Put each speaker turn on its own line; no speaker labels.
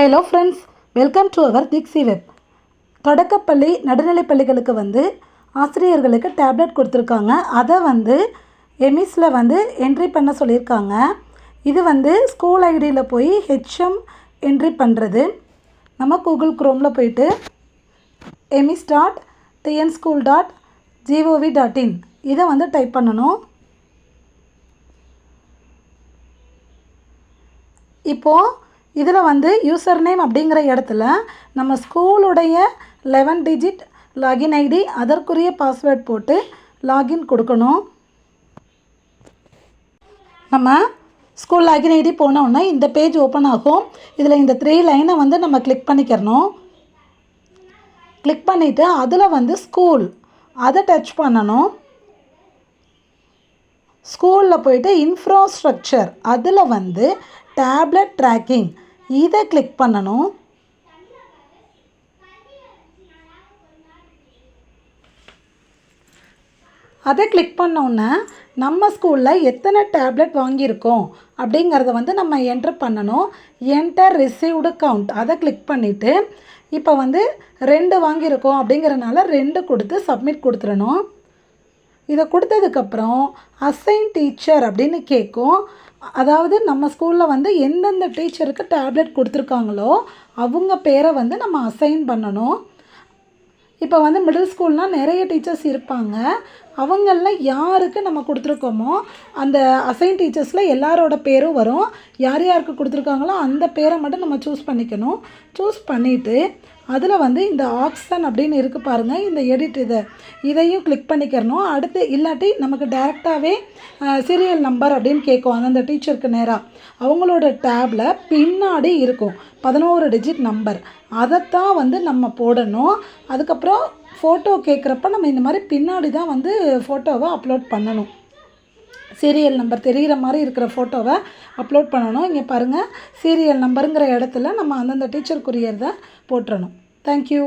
Hello friends, welcome to our திக்ஸி web. தொடக்கப்பள்ளி நடுநிலைப் பள்ளிகளுக்கு ஆசிரியர்களுக்கு டேப்லெட் கொடுத்துருக்காங்க. அதை எமிஸில் என்ட்ரி பண்ண சொல்லியிருக்காங்க. இது ஸ்கூல் ஐடியில் போய் ஹெச்எம் என்ட்ரி பண்ணுறது. நம்ம கூகுள் குரோமில் போயிட்டு emis.tnschool.gov.in இதை டைப் பண்ணணும். இப்போது இதில் யூசர் நேம் அப்படிங்கிற இடத்துல நம்ம ஸ்கூலுடைய 11 டிஜிட் லாகின் ஐடி அதற்குரிய பாஸ்வேர்ட் போட்டு லாகின் கொடுக்கணும். நம்ம ஸ்கூல் லாகின் ஐடி போனோன்னா இந்த பேஜ் ஓப்பன் ஆகும். இதில் இந்த 3 லைனை நம்ம கிளிக் பண்ணிக்கிறணும். கிளிக் பண்ணிவிட்டு அதில் ஸ்கூல் அதை டச் பண்ணணும். ஸ்கூலில் போயிட்டு இன்ஃப்ராஸ்ட்ரக்சர் அதில் டேப்லெட் ட்ராக்கிங் இதை கிளிக் பண்ணணும். அதை கிளிக் பண்ணோன்னே நம்ம ஸ்கூலில் எத்தனை டேப்லெட் வாங்கியிருக்கோம் அப்படிங்கிறத நம்ம என்ட்ரு பண்ணணும். என்டர் ரிசீவ்டு கவுண்ட் அதை கிளிக் பண்ணிவிட்டு இப்போ 2 வாங்கியிருக்கோம் அப்படிங்கிறனால 2 கொடுத்து சப்மிட் கொடுத்துடணும். இதை கொடுத்ததுக்கப்புறம் அசைன் டீச்சர் அப்படின்னு கேட்கும். அதாவது நம்ம ஸ்கூலில் எந்தெந்த டீச்சருக்கு டேப்லெட் கொடுத்துருக்காங்களோ அவங்க பேரை நம்ம அசைன் பண்ணணும். இப்போ மிடில் ஸ்கூல்னால் நிறைய டீச்சர்ஸ் இருப்பாங்க. அவங்களில் யாருக்கு நம்ம கொடுத்துருக்கோமோ அந்த அசைன் டீச்சர்ஸில் எல்லாரோட பேரும் வரும். யார் யாருக்கு கொடுத்துருக்காங்களோ அந்த பேரை மட்டும் நம்ம சூஸ் பண்ணிக்கணும். சூஸ் பண்ணிவிட்டு அதில் இந்த ஆப்ஷன் அப்படின்னு இருக்குது பாருங்கள், இந்த எடிட் இதையும் கிளிக் பண்ணிக்கிறணும். அடுத்து இல்லாட்டி நமக்கு டேரெக்டாகவே சீரியல் நம்பர் அப்படின்னு கேட்கும். அந்த டீச்சருக்கு நேராக அவங்களோட டேபில் பின்னாடி இருக்கும் 11 டிஜிட் நம்பர். அதைத்தான் நம்ம போடணும். அதுக்கப்புறம் ஃபோட்டோ கேட்குறப்ப நம்ம இந்த மாதிரி பின்னாடி தான் ஃபோட்டோவை அப்லோட் பண்ணணும். சீரியல் நம்பர் தெரிகிற மாதிரி இருக்கிற ஃபோட்டோவை அப்லோட் பண்ணணும். இங்கே பாருங்கள், சீரியல் நம்பருங்கிற இடத்துல நம்ம அந்தந்த டீச்சருக்குரியதை போட்டுறணும். தேங்க்யூ.